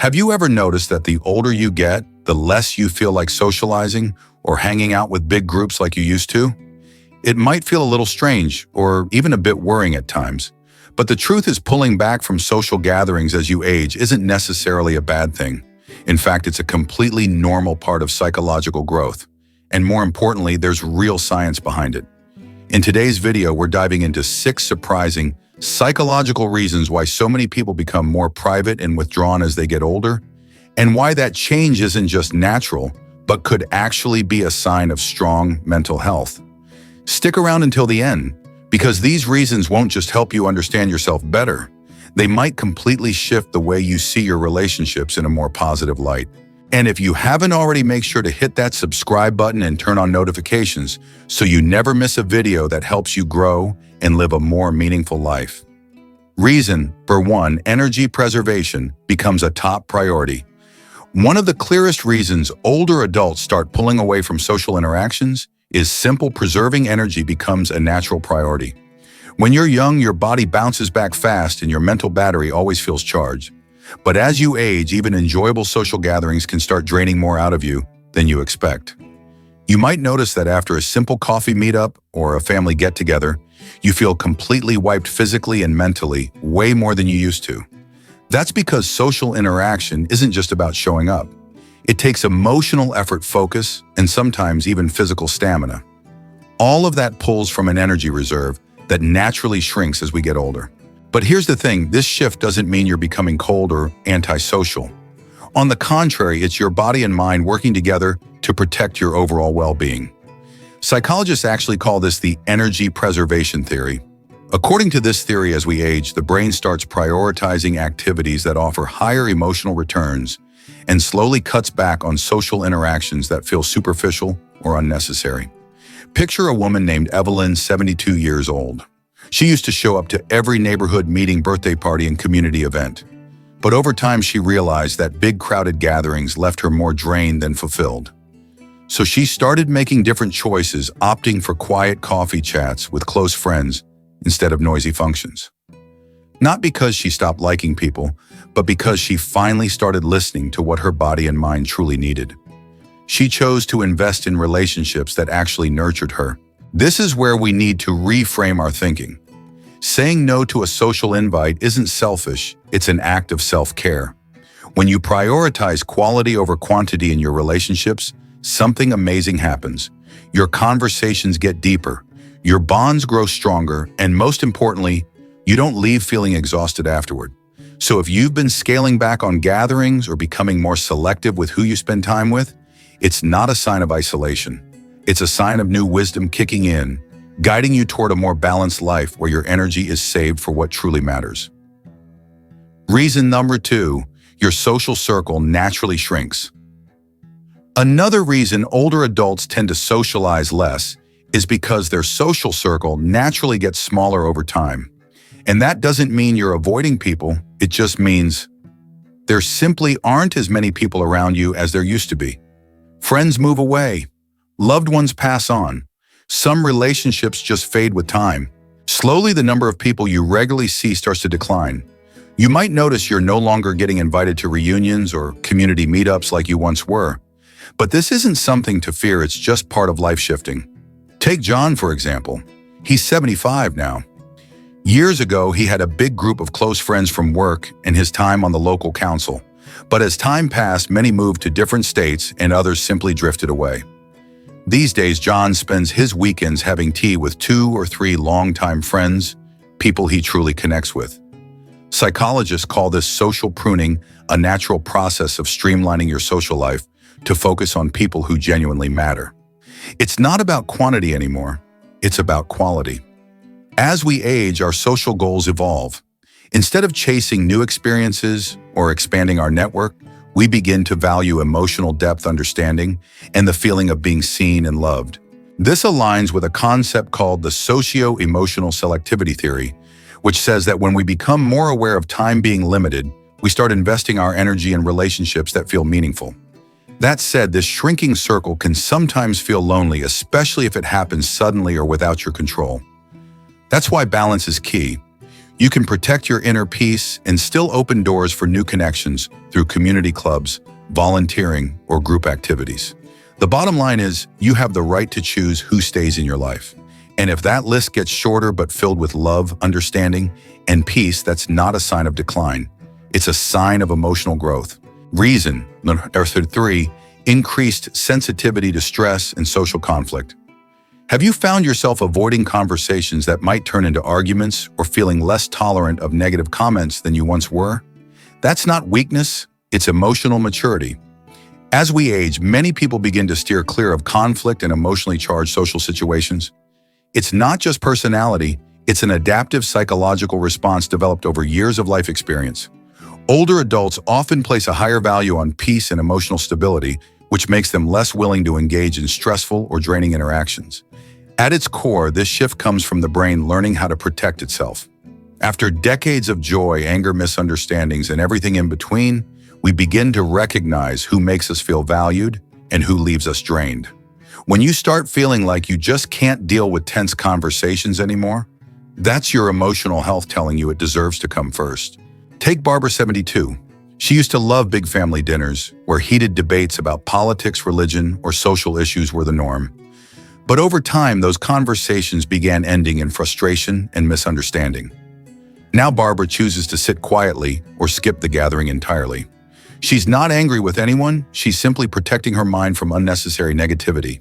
Have you ever noticed that the older you get, the less you feel like socializing or hanging out with big groups like you used to? It might feel a little strange or even a bit worrying at times, but the truth is pulling back from social gatherings as you age isn't necessarily a bad thing. In fact, it's a completely normal part of psychological growth. And more importantly, there's real science behind it. In today's video, we're diving into 6 surprising psychological reasons why so many people become more private and withdrawn as they get older, and why that change isn't just natural, but could actually be a sign of strong mental health. Stick around until the end, because these reasons won't just help you understand yourself better. They might completely shift the way you see your relationships in a more positive light. And if you haven't already, make sure to hit that subscribe button and turn on notifications so you never miss a video that helps you grow and live a more meaningful life. Reason for 1, energy preservation becomes a top priority. One of the clearest reasons older adults start pulling away from social interactions is simple: preserving energy becomes a natural priority. When you're young, your body bounces back fast and your mental battery always feels charged. But as you age, even enjoyable social gatherings can start draining more out of you than you expect. You might notice that after a simple coffee meetup or a family get-together, you feel completely wiped physically and mentally, way more than you used to. That's because social interaction isn't just about showing up. It takes emotional effort, focus, and sometimes even physical stamina. All of that pulls from an energy reserve that naturally shrinks as we get older. But here's the thing, this shift doesn't mean you're becoming cold or antisocial. On the contrary, it's your body and mind working together to protect your overall well-being. Psychologists actually call this the energy preservation theory. According to this theory, as we age, the brain starts prioritizing activities that offer higher emotional returns and slowly cuts back on social interactions that feel superficial or unnecessary. Picture a woman named Evelyn, 72 years old. She used to show up to every neighborhood meeting, birthday party, and community event. But over time, she realized that big crowded gatherings left her more drained than fulfilled. So she started making different choices, opting for quiet coffee chats with close friends instead of noisy functions. Not because she stopped liking people, but because she finally started listening to what her body and mind truly needed. She chose to invest in relationships that actually nurtured her. This is where we need to reframe our thinking. Saying no to a social invite isn't selfish, it's an act of self-care. When you prioritize quality over quantity in your relationships, something amazing happens. Your conversations get deeper, your bonds grow stronger, and most importantly, you don't leave feeling exhausted afterward. So if you've been scaling back on gatherings or becoming more selective with who you spend time with, it's not a sign of isolation. It's a sign of new wisdom kicking in, guiding you toward a more balanced life where your energy is saved for what truly matters. Reason number 2, your social circle naturally shrinks. Another reason older adults tend to socialize less is because their social circle naturally gets smaller over time. And that doesn't mean you're avoiding people, it just means there simply aren't as many people around you as there used to be. Friends move away. Loved ones pass on. Some relationships just fade with time. Slowly, the number of people you regularly see starts to decline. You might notice you're no longer getting invited to reunions or community meetups like you once were. But this isn't something to fear, it's just part of life shifting. Take John, for example. He's 75 now. Years ago, he had a big group of close friends from work and his time on the local council. But as time passed, many moved to different states and others simply drifted away. These days, John spends his weekends having tea with 2 or 3 longtime friends, people he truly connects with. Psychologists call this social pruning, a natural process of streamlining your social life to focus on people who genuinely matter. It's not about quantity anymore, it's about quality. As we age, our social goals evolve. Instead of chasing new experiences or expanding our network, we begin to value emotional depth, understanding, and the feeling of being seen and loved. This aligns with a concept called the socio-emotional selectivity theory, which says that when we become more aware of time being limited, we start investing our energy in relationships that feel meaningful. That said, this shrinking circle can sometimes feel lonely, especially if it happens suddenly or without your control. That's why balance is key. You can protect your inner peace and still open doors for new connections through community clubs, volunteering, or group activities. The bottom line is, you have the right to choose who stays in your life. And if that list gets shorter but filled with love, understanding, and peace, that's not a sign of decline. It's a sign of emotional growth. Reason, number 3, increased sensitivity to stress and social conflict. Have you found yourself avoiding conversations that might turn into arguments or feeling less tolerant of negative comments than you once were? That's not weakness, it's emotional maturity. As we age, many people begin to steer clear of conflict and emotionally charged social situations. It's not just personality, it's an adaptive psychological response developed over years of life experience. Older adults often place a higher value on peace and emotional stability, which makes them less willing to engage in stressful or draining interactions. At its core, this shift comes from the brain learning how to protect itself. After decades of joy, anger, misunderstandings, and everything in between, we begin to recognize who makes us feel valued and who leaves us drained. When you start feeling like you just can't deal with tense conversations anymore, that's your emotional health telling you it deserves to come first. Take Barbara, 72. She used to love big family dinners, where heated debates about politics, religion, or social issues were the norm. But over time, those conversations began ending in frustration and misunderstanding. Now Barbara chooses to sit quietly or skip the gathering entirely. She's not angry with anyone, she's simply protecting her mind from unnecessary negativity.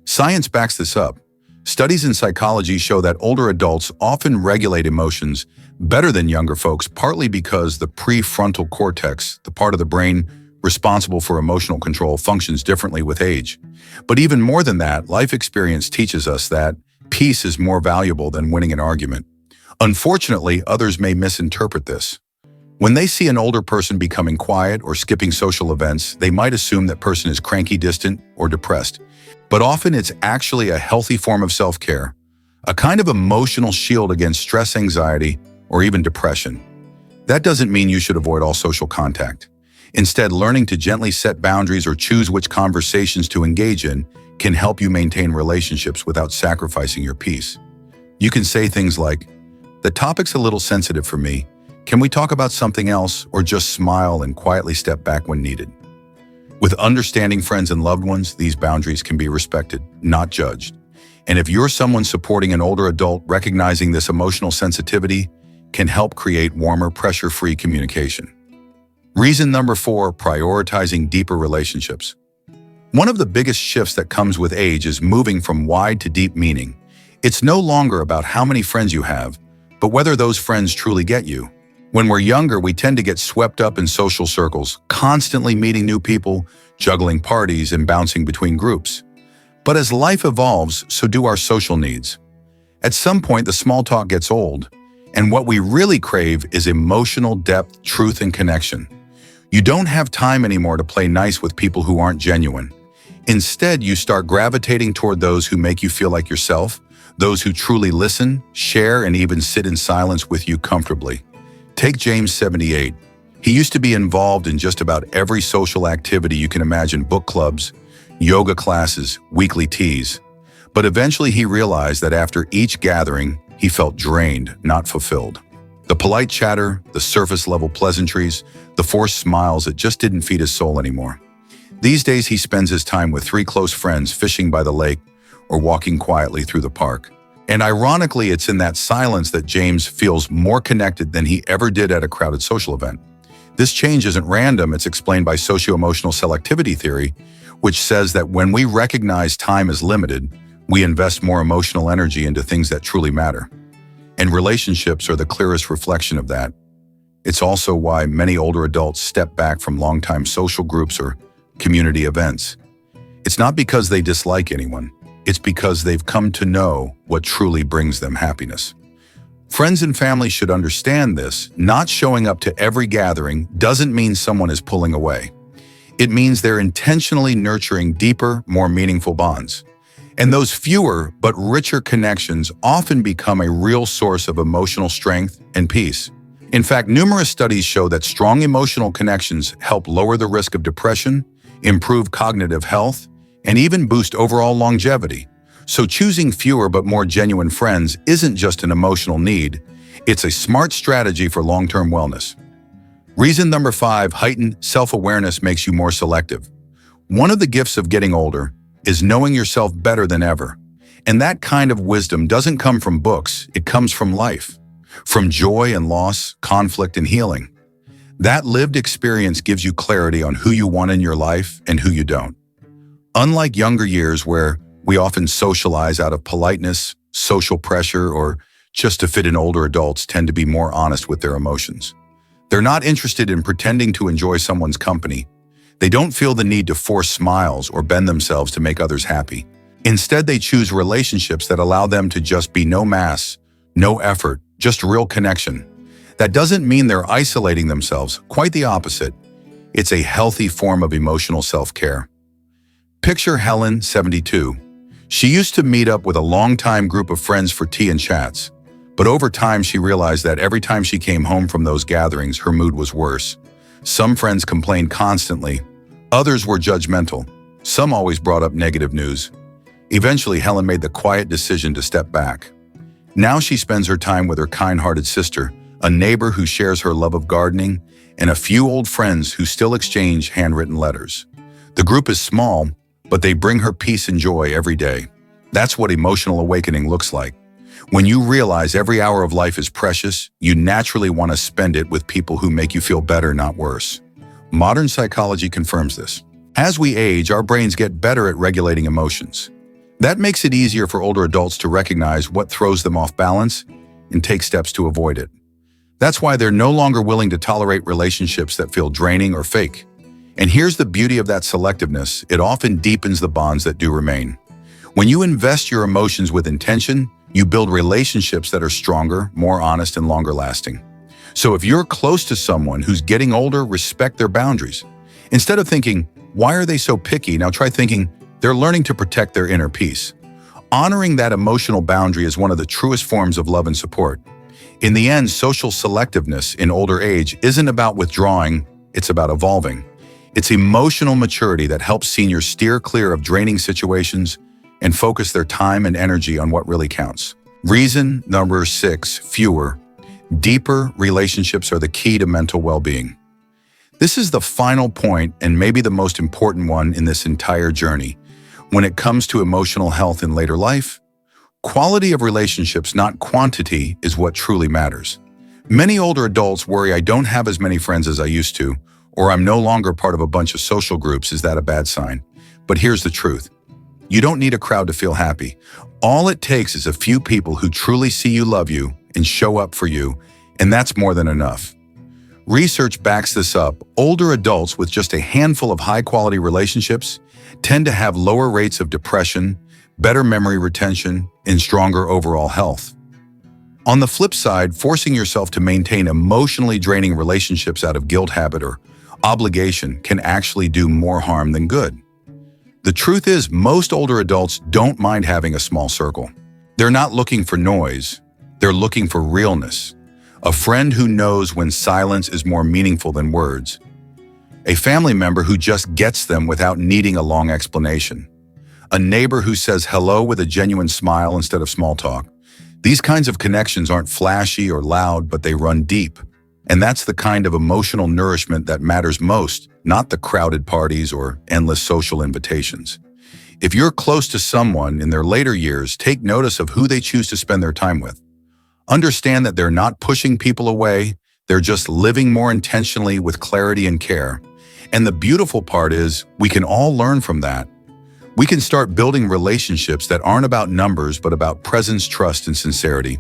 Science backs this up. Studies in psychology show that older adults often regulate emotions better than younger folks, partly because the prefrontal cortex, the part of the brain responsible for emotional control, functions differently with age. But even more than that, life experience teaches us that peace is more valuable than winning an argument. Unfortunately, others may misinterpret this. When they see an older person becoming quiet or skipping social events, they might assume that person is cranky, distant, or depressed. But often it's actually a healthy form of self-care, a kind of emotional shield against stress, anxiety, or even depression. That doesn't mean you should avoid all social contact. Instead, learning to gently set boundaries or choose which conversations to engage in can help you maintain relationships without sacrificing your peace. You can say things like, "The topic's a little sensitive for me. Can we talk about something else?" or just smile and quietly step back when needed. With understanding friends and loved ones, these boundaries can be respected, not judged. And if you're someone supporting an older adult, recognizing this emotional sensitivity can help create warmer, pressure-free communication. Reason number 4, prioritizing deeper relationships. One of the biggest shifts that comes with age is moving from wide to deep meaning. It's no longer about how many friends you have, but whether those friends truly get you. When we're younger, we tend to get swept up in social circles, constantly meeting new people, juggling parties, and bouncing between groups. But as life evolves, so do our social needs. At some point, the small talk gets old, and what we really crave is emotional depth, truth, and connection. You don't have time anymore to play nice with people who aren't genuine. Instead, you start gravitating toward those who make you feel like yourself, those who truly listen, share, and even sit in silence with you comfortably. Take James, 78. He used to be involved in just about every social activity you can imagine: book clubs, yoga classes, weekly teas. But eventually he realized that after each gathering, he felt drained, not fulfilled. The polite chatter, the surface-level pleasantries, the forced smiles, it just didn't feed his soul anymore. These days he spends his time with 3 close friends fishing by the lake or walking quietly through the park. And ironically, it's in that silence that James feels more connected than he ever did at a crowded social event. This change isn't random, it's explained by socio-emotional selectivity theory, which says that when we recognize time is limited, we invest more emotional energy into things that truly matter. And relationships are the clearest reflection of that. It's also why many older adults step back from longtime social groups or community events. It's not because they dislike anyone. It's because they've come to know what truly brings them happiness. Friends and family should understand this. Not showing up to every gathering doesn't mean someone is pulling away. It means they're intentionally nurturing deeper, more meaningful bonds. And those fewer but richer connections often become a real source of emotional strength and peace. In fact, numerous studies show that strong emotional connections help lower the risk of depression, improve cognitive health, and even boost overall longevity. So choosing fewer but more genuine friends isn't just an emotional need, It's a smart strategy for long-term wellness. Reason number 5, heightened self-awareness makes you more selective. One of the gifts of getting older is knowing yourself better than ever. And that kind of wisdom doesn't come from books, it comes from life. From joy and loss, conflict and healing. That lived experience gives you clarity on who you want in your life and who you don't. Unlike younger years where we often socialize out of politeness, social pressure, or just to fit in, older adults tend to be more honest with their emotions. They're not interested in pretending to enjoy someone's company. They don't feel the need to force smiles or bend themselves to make others happy. Instead, they choose relationships that allow them to just be no mass, no effort, just real connection. That doesn't mean they're isolating themselves, quite the opposite. It's a healthy form of emotional self-care. Picture Helen, 72. She used to meet up with a longtime group of friends for tea and chats. But over time, she realized that every time she came home from those gatherings, her mood was worse. Some friends complained constantly. Others were judgmental. Some always brought up negative news. Eventually, Helen made the quiet decision to step back. Now she spends her time with her kind-hearted sister, a neighbor who shares her love of gardening, and a few old friends who still exchange handwritten letters. The group is small, but they bring her peace and joy every day. That's what emotional awakening looks like. When you realize every hour of life is precious, you naturally want to spend it with people who make you feel better, not worse. Modern psychology confirms this. As we age, our brains get better at regulating emotions. That makes it easier for older adults to recognize what throws them off balance and take steps to avoid it. That's why they're no longer willing to tolerate relationships that feel draining or fake. And here's the beauty of that selectiveness: it often deepens the bonds that do remain. When you invest your emotions with intention, you build relationships that are stronger, more honest, and longer lasting. So if you're close to someone who's getting older, respect their boundaries. Instead of thinking, why are they so picky? Now try thinking, they're learning to protect their inner peace. Honoring that emotional boundary is one of the truest forms of love and support. In the end, social selectiveness in older age isn't about withdrawing, it's about evolving. It's emotional maturity that helps seniors steer clear of draining situations and focus their time and energy on what really counts. Reason number 6, fewer, deeper relationships are the key to mental well-being. This is the final point and maybe the most important one in this entire journey. When it comes to emotional health in later life, quality of relationships, not quantity, is what truly matters. Many older adults worry, I don't have as many friends as I used to, or I'm no longer part of a bunch of social groups. Is that a bad sign? But here's the truth. You don't need a crowd to feel happy. All it takes is a few people who truly see you, love you, and show up for you, and that's more than enough. Research backs this up. Older adults with just a handful of high-quality relationships tend to have lower rates of depression, better memory retention, and stronger overall health. On the flip side, forcing yourself to maintain emotionally draining relationships out of guilt, habit, or obligation can actually do more harm than good. The truth is, most older adults don't mind having a small circle. They're not looking for noise, they're looking for realness. A friend who knows when silence is more meaningful than words. A family member who just gets them without needing a long explanation. A neighbor who says hello with a genuine smile instead of small talk. These kinds of connections aren't flashy or loud, but they run deep. And that's the kind of emotional nourishment that matters most, not the crowded parties or endless social invitations. If you're close to someone in their later years, take notice of who they choose to spend their time with. Understand that they're not pushing people away, they're just living more intentionally with clarity and care. And the beautiful part is, we can all learn from that. We can start building relationships that aren't about numbers, but about presence, trust, and sincerity.